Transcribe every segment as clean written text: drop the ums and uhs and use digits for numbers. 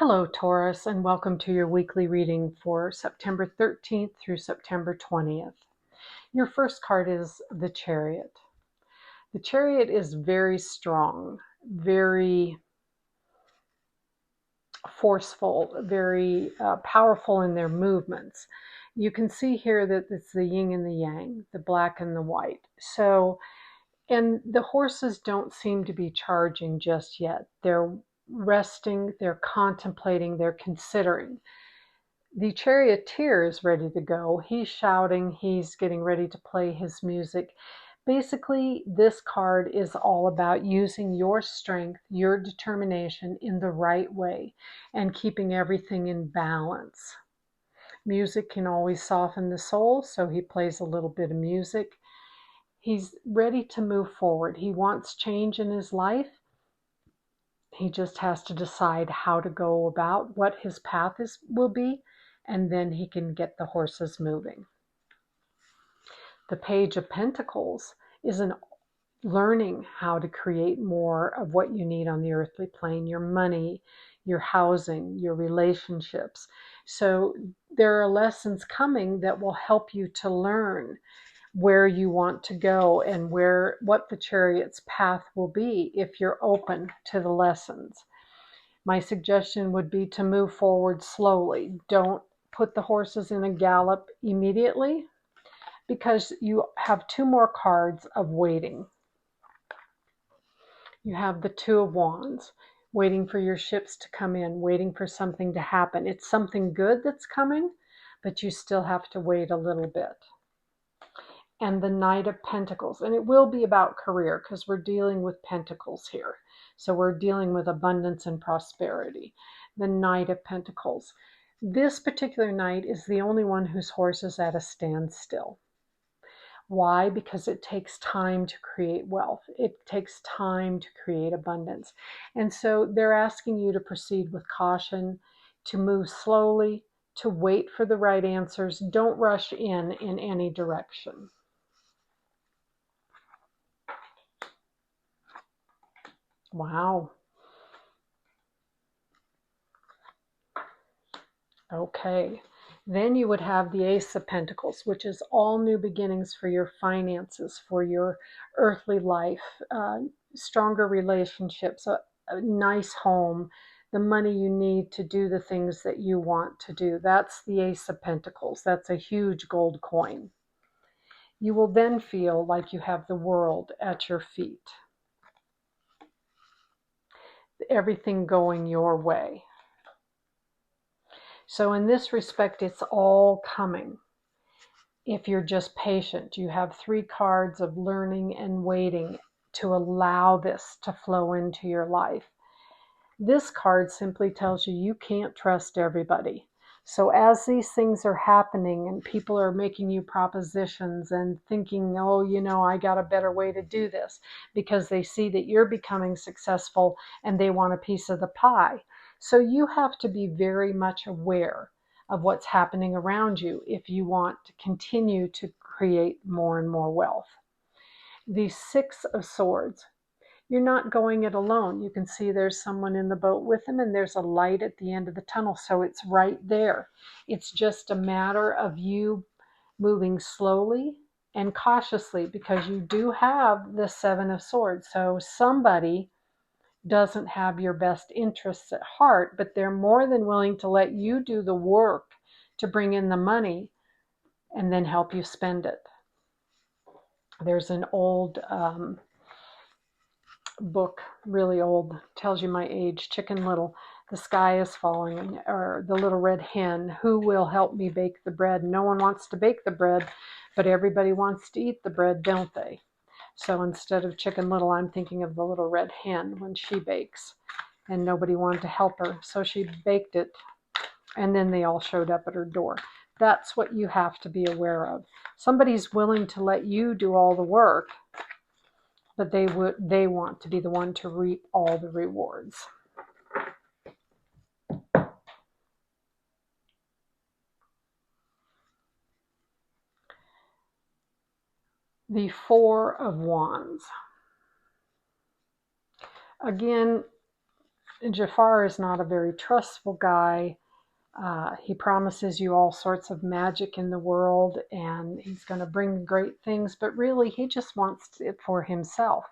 Hello, Taurus, and welcome to your weekly reading for September 13th through September 20th. Your first card is the Chariot. The Chariot is very strong, very forceful, very powerful in their movements. You can see here that it's the yin and the yang, the black and the white. And the horses don't seem to be charging just yet. They're resting, they're contemplating, they're considering. The charioteer is ready to go. He's shouting, he's getting ready to play his music. Basically, this card is all about using your strength, your determination in the right way and keeping everything in balance. Music can always soften the soul, so he plays a little bit of music. He's ready to move forward. He wants change in his life. He just has to decide how to go about what his path will be, and then he can get the horses moving. The Page of Pentacles is learning how to create more of what you need on the earthly plane, your money, your housing, your relationships. So there are lessons coming that will help you to learn where you want to go and what the Chariot's path will be if you're open to the lessons. My suggestion would be to move forward slowly. Don't put the horses in a gallop immediately, because you have two more cards of waiting. You have the Two of Wands, waiting for your ships to come in, waiting for something to happen. It's something good that's coming, but you still have to wait a little bit. And the Knight of Pentacles, and it will be about career because we're dealing with pentacles here. So we're dealing with abundance and prosperity. The Knight of Pentacles. This particular knight is the only one whose horse is at a standstill. Why? Because it takes time to create wealth. It takes time to create abundance. And so they're asking you to proceed with caution, to move slowly, to wait for the right answers. Don't rush in any direction. Wow. Okay. Then you would have the Ace of Pentacles, which is all new beginnings for your finances, for your earthly life, stronger relationships, a nice home, the money you need to do the things that you want to do. That's the Ace of Pentacles. That's a huge gold coin. You will then feel like you have the world at your feet. Everything going your way. So in this respect, it's all coming. If you're just patient, you have three cards of learning and waiting to allow this to flow into your life. This card simply tells you you can't trust everybody. So as these things are happening and people are making you propositions and thinking, oh, I got a better way to do this, because they see that you're becoming successful and they want a piece of the pie. So you have to be very much aware of what's happening around you if you want to continue to create more and more wealth. The Six of Swords. You're not going it alone. You can see there's someone in the boat with him, and there's a light at the end of the tunnel, so it's right there. It's just a matter of you moving slowly and cautiously, because you do have the Seven of Swords. So somebody doesn't have your best interests at heart, but they're more than willing to let you do the work to bring in the money and then help you spend it. There's an old book, really old, tells you my age, Chicken Little. The sky is falling, or the little red hen, who will help me bake the bread? No one wants to bake the bread, but everybody wants to eat the bread, don't they? So instead of Chicken Little, I'm thinking of the little red hen when she bakes, and nobody wanted to help her, so she baked it, and then they all showed up at her door. That's what you have to be aware of. Somebody's willing to let you do all the work, but they want to be the one to reap all the rewards. The Four of Wands. Again, Jafar is not a very trustful guy. He promises you all sorts of magic in the world, and he's going to bring great things, but really he just wants it for himself.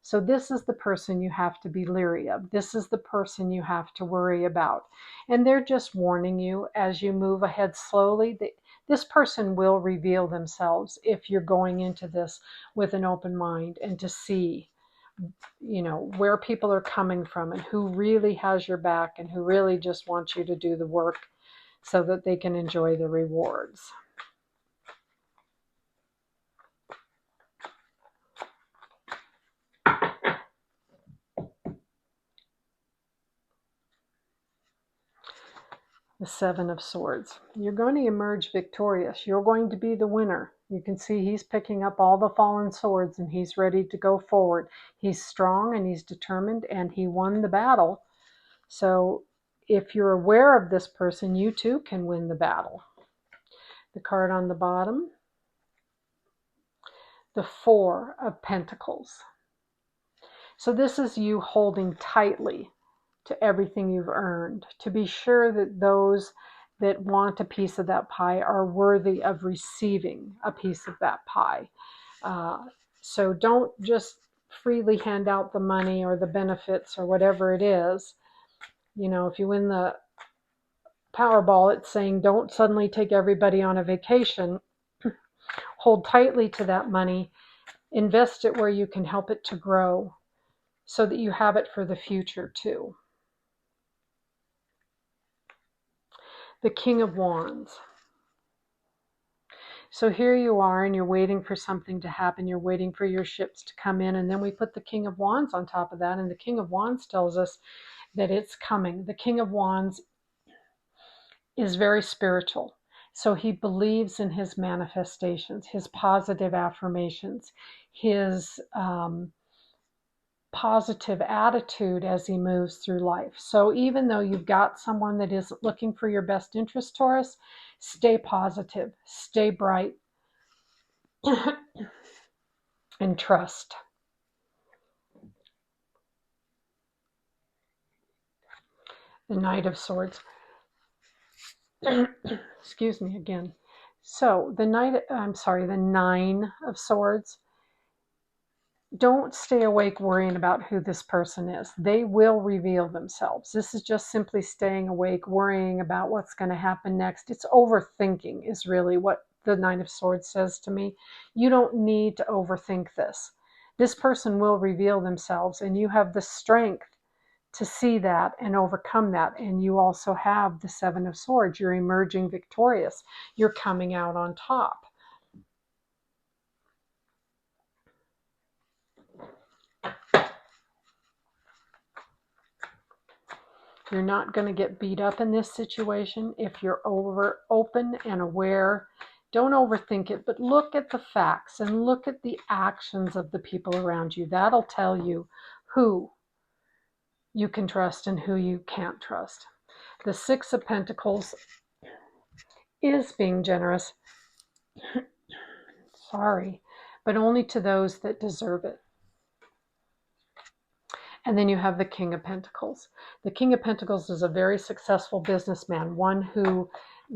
So this is the person you have to be leery of. This is the person you have to worry about. And they're just warning you as you move ahead slowly. This person will reveal themselves if you're going into this with an open mind and to see, where people are coming from and who really has your back and who really just wants you to do the work so that they can enjoy the rewards. The Seven of Swords. You're going to emerge victorious. You're going to be the winner. You can see he's picking up all the fallen swords and he's ready to go forward. He's strong and he's determined and he won the battle. So if you're aware of this person, you too can win the battle. The card on the bottom, the Four of Pentacles. So this is you holding tightly to everything you've earned, to be sure that those that want a piece of that pie are worthy of receiving a piece of that pie. So don't just freely hand out the money or the benefits or whatever it is. If you win the Powerball, it's saying don't suddenly take everybody on a vacation. Hold tightly to that money. Invest it where you can help it to grow so that you have it for the future too. The King of Wands. So here you are and you're waiting for something to happen. You're waiting for your ships to come in. And then we put the King of Wands on top of that. And the King of Wands tells us that it's coming. The King of Wands is very spiritual. So he believes in his manifestations, his positive affirmations, his positive attitude as he moves through life. So even though you've got someone that is looking for your best interest, Taurus, stay positive, stay bright, and trust. The Knight of Swords. Excuse me again. So the Nine of Swords. Don't stay awake worrying about who this person is. They will reveal themselves. This is just simply staying awake, worrying about what's going to happen next. It's overthinking is really what the Nine of Swords says to me. You don't need to overthink this. This person will reveal themselves, and you have the strength to see that and overcome that. And you also have the Seven of Swords. You're emerging victorious. You're coming out on top. You're not going to get beat up in this situation if you're open and aware. Don't overthink it, but look at the facts and look at the actions of the people around you. That'll tell you who you can trust and who you can't trust. The Six of Pentacles is being generous. Sorry, but only to those that deserve it. And then you have the King of Pentacles. The King of Pentacles is a very successful businessman, one who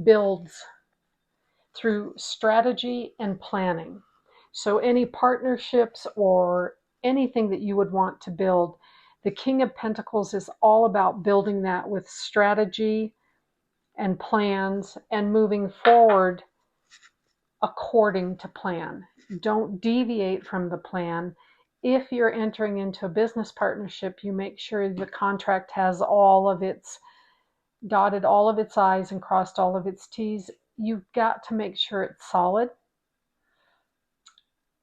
builds through strategy and planning. So any partnerships or anything that you would want to build, the King of Pentacles is all about building that with strategy and plans and moving forward according to plan. Don't deviate from the plan. If you're entering into a business partnership, you make sure the contract has dotted all of its I's and crossed all of its T's. You've got to make sure it's solid.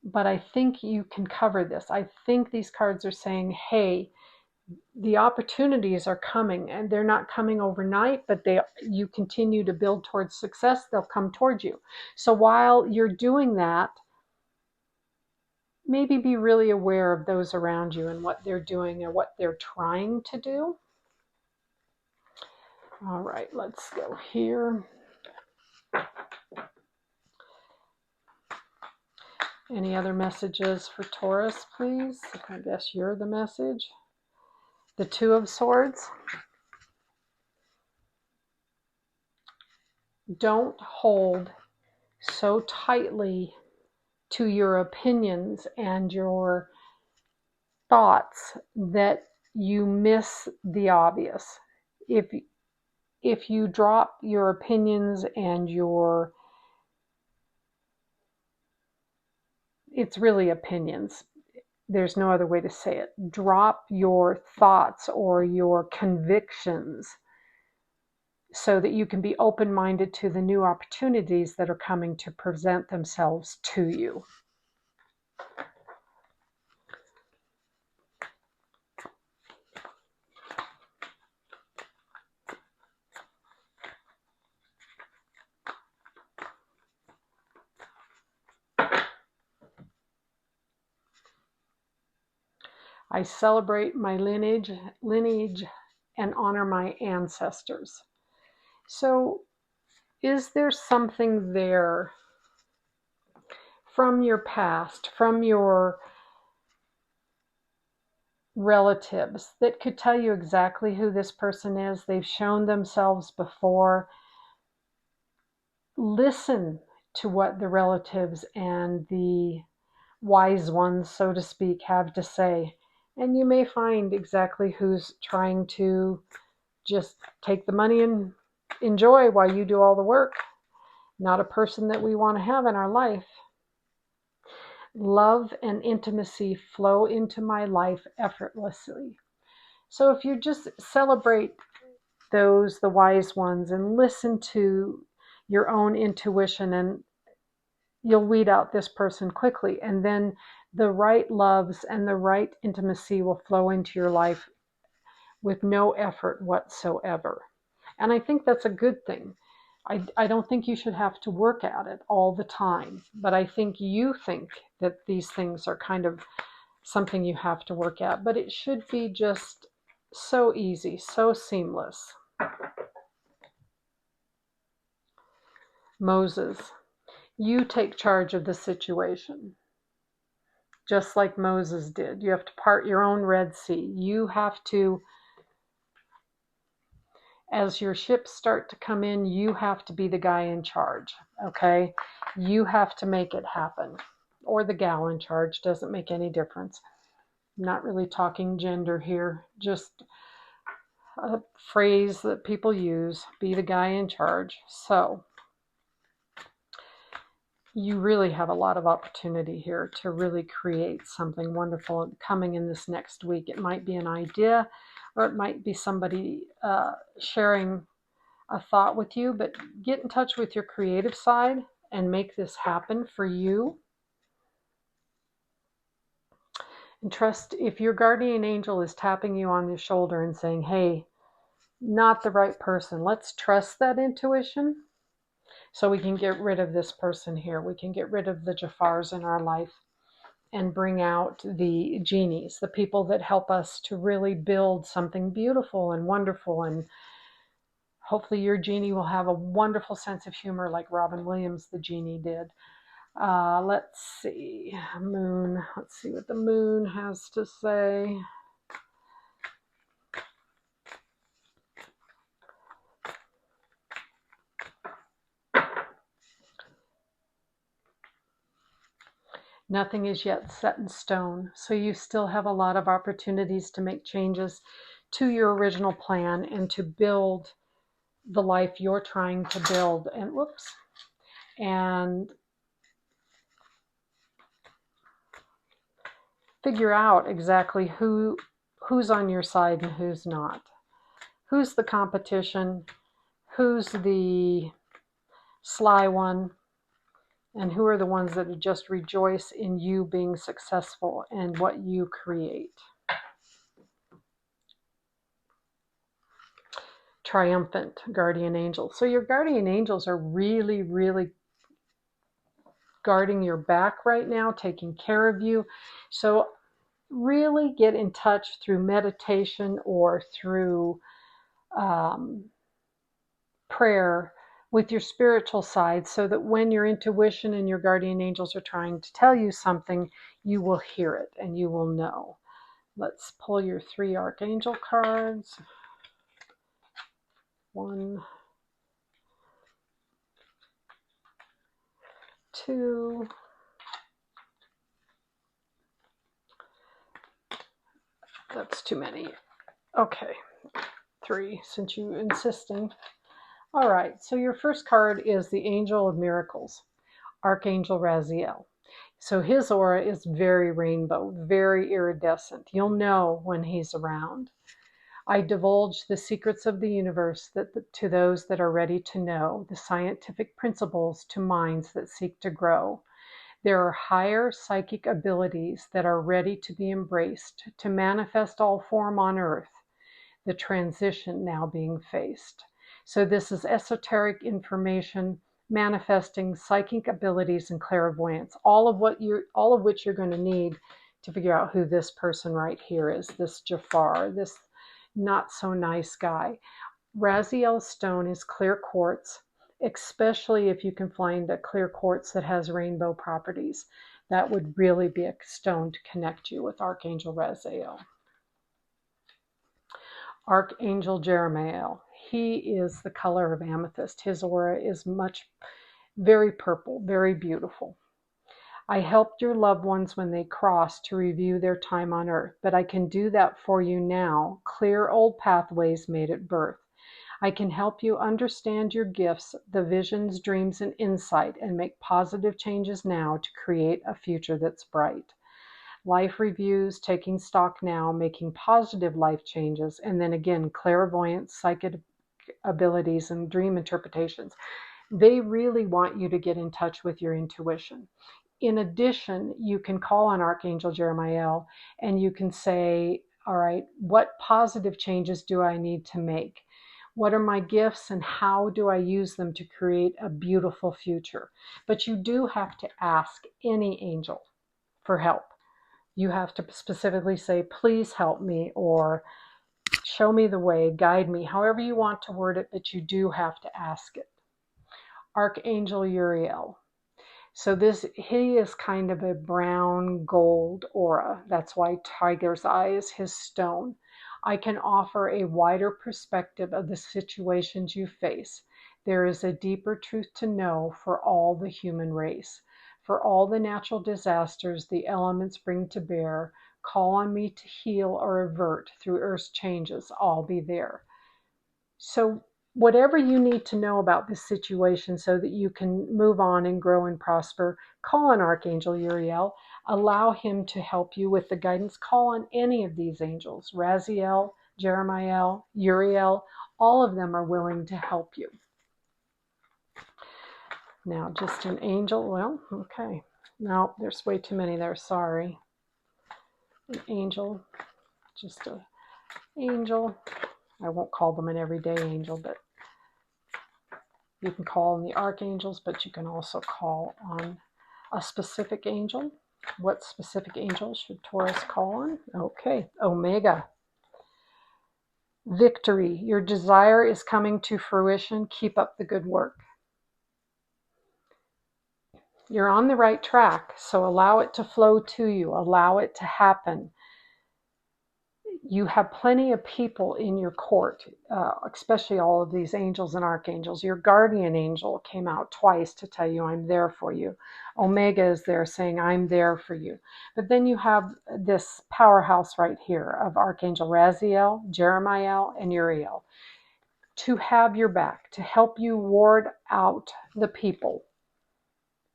But I think you can cover this. I think these cards are saying, hey, the opportunities are coming, and they're not coming overnight, but you continue to build towards success, they'll come towards you. So while you're doing that, maybe be really aware of those around you and what they're doing and what they're trying to do. All right, let's go here. Any other messages for Taurus, please? I guess you're the message. The Two of Swords. Don't hold so tightly to your opinions and your thoughts that you miss the obvious. If you drop your opinions and it's really opinions. There's no other way to say it. Drop your thoughts or your convictions so that you can be open-minded to the new opportunities that are coming to present themselves to you. I celebrate my lineage and honor my ancestors. So, is there something there from your past, from your relatives, that could tell you exactly who this person is? They've shown themselves before. Listen to what the relatives and the wise ones, so to speak, have to say. And you may find exactly who's trying to just take the money and enjoy while you do all the work. Not a person that we want to have in our life. Love and intimacy flow into my life effortlessly. So if you just celebrate those, the wise ones, and listen to your own intuition, and you'll weed out this person quickly. And then the right loves and the right intimacy will flow into your life with no effort whatsoever. And I think that's a good thing. I don't think you should have to work at it all the time, but I think you think that these things are kind of something you have to work at, but it should be just so easy, so seamless. Moses, you take charge of the situation, just like Moses did. You have to part your own Red Sea. You have to, as your ships start to come in, you have to be the guy in charge, okay? You have to make it happen. Or the gal in charge, doesn't make any difference. I'm not really talking gender here, just a phrase that people use, be the guy in charge. So you really have a lot of opportunity here to really create something wonderful coming in this next week. It might be an idea, or it might be somebody sharing a thought with you, but get in touch with your creative side and make this happen for you. And trust, if your guardian angel is tapping you on the shoulder and saying, hey, not the right person, let's trust that intuition so we can get rid of this person here. We can get rid of the Jafars in our life and bring out the genies, the people that help us to really build something beautiful and wonderful. And hopefully your genie will have a wonderful sense of humor like Robin Williams, the genie, did. Let's see, moon. Let's see what the moon has to say. Nothing is yet set in stone, so you still have a lot of opportunities to make changes to your original plan and to build the life you're trying to build. And figure out exactly who's on your side and who's not. Who's the competition? Who's the sly one? And who are the ones that just rejoice in you being successful and what you create? Triumphant guardian angels. So your guardian angels are really, really guarding your back right now, taking care of you. So really get in touch through meditation or through prayer with your spiritual side, so that when your intuition and your guardian angels are trying to tell you something, you will hear it and you will know. Let's pull your 3 Archangel cards. 1, 2, that's too many. Okay, 3, since you're insisting. All right, so your first card is the Angel of Miracles, Archangel Raziel. So his aura is very rainbow, very iridescent. You'll know when he's around. I divulge the secrets of the universe to those that are ready to know, the scientific principles to minds that seek to grow. There are higher psychic abilities that are ready to be embraced, to manifest all form on earth, the transition now being faced. So this is esoteric information manifesting psychic abilities and clairvoyance, all of which you're going to need to figure out who this person right here is, this Jafar, this not so nice guy. Raziel stone is clear quartz, especially if you can find a clear quartz that has rainbow properties. That would really be a stone to connect you with Archangel Raziel. Archangel Jeremiel. He is the color of amethyst. His aura is very purple, very beautiful. I helped your loved ones when they crossed to review their time on earth, but I can do that for you now. Clear old pathways made at birth. I can help you understand your gifts, the visions, dreams, and insight, and make positive changes now to create a future that's bright. Life reviews, taking stock now, making positive life changes, and then again, clairvoyance, psychic abilities, and dream interpretations. They really want you to get in touch with your intuition. In addition, you can call on Archangel Jeremiel and you can say, all right, what positive changes do I need to make? What are my gifts and how do I use them to create a beautiful future? But you do have to ask any angel for help. You have to specifically say, please help me, or show me the way, guide me, however you want to word it, but you do have to ask it. Archangel Uriel. So he is kind of a brown gold aura. That's why tiger's eye is his stone. I can offer a wider perspective of the situations you face. There is a deeper truth to know for all the human race. For all the natural disasters the elements bring to bear, call on me to heal or avert through earth's changes. I'll be there. So whatever you need to know about this situation so that you can move on and grow and prosper, call on Archangel Uriel. Allow him to help you with the guidance. Call on any of these angels, Raziel, Jeremiel, Uriel. All of them are willing to help you. Now, just an angel. Well, okay. No, there's way too many there. Sorry. An angel. Just an angel. I won't call them an everyday angel, but you can call on the archangels, but you can also call on a specific angel. What specific angel should Taurus call on? Okay, Omega. Victory. Your desire is coming to fruition. Keep up the good work. You're on the right track, so allow it to flow to you. Allow it to happen. You have plenty of people in your court, especially all of these angels and archangels. Your guardian angel came out twice to tell you, I'm there for you. Omega is there saying, I'm there for you. But then you have this powerhouse right here of Archangel Raziel, Jeremiel, and Uriel to have your back, to help you ward out the people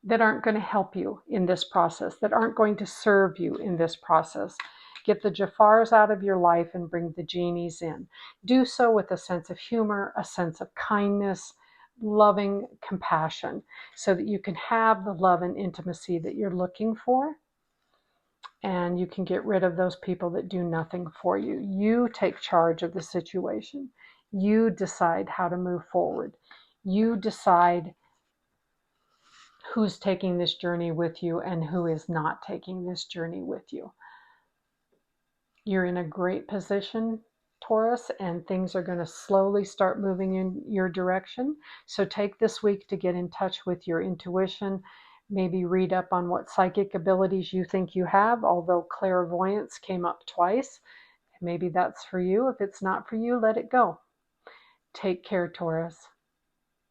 that aren't going to help you in this process, that aren't going to serve you in this process. Get the Jafars out of your life and bring the genies in. Do so with a sense of humor, a sense of kindness, loving compassion, so that you can have the love and intimacy that you're looking for, and you can get rid of those people that do nothing for you. You take charge of the situation. You decide how to move forward. You decide who's taking this journey with you and who is not taking this journey with you. You're in a great position, Taurus, and things are going to slowly start moving in your direction. So take this week to get in touch with your intuition, Maybe read up on what psychic abilities you think you have, although clairvoyance came up twice. Maybe that's for you. If it's not for you, let it go. Take care, Taurus.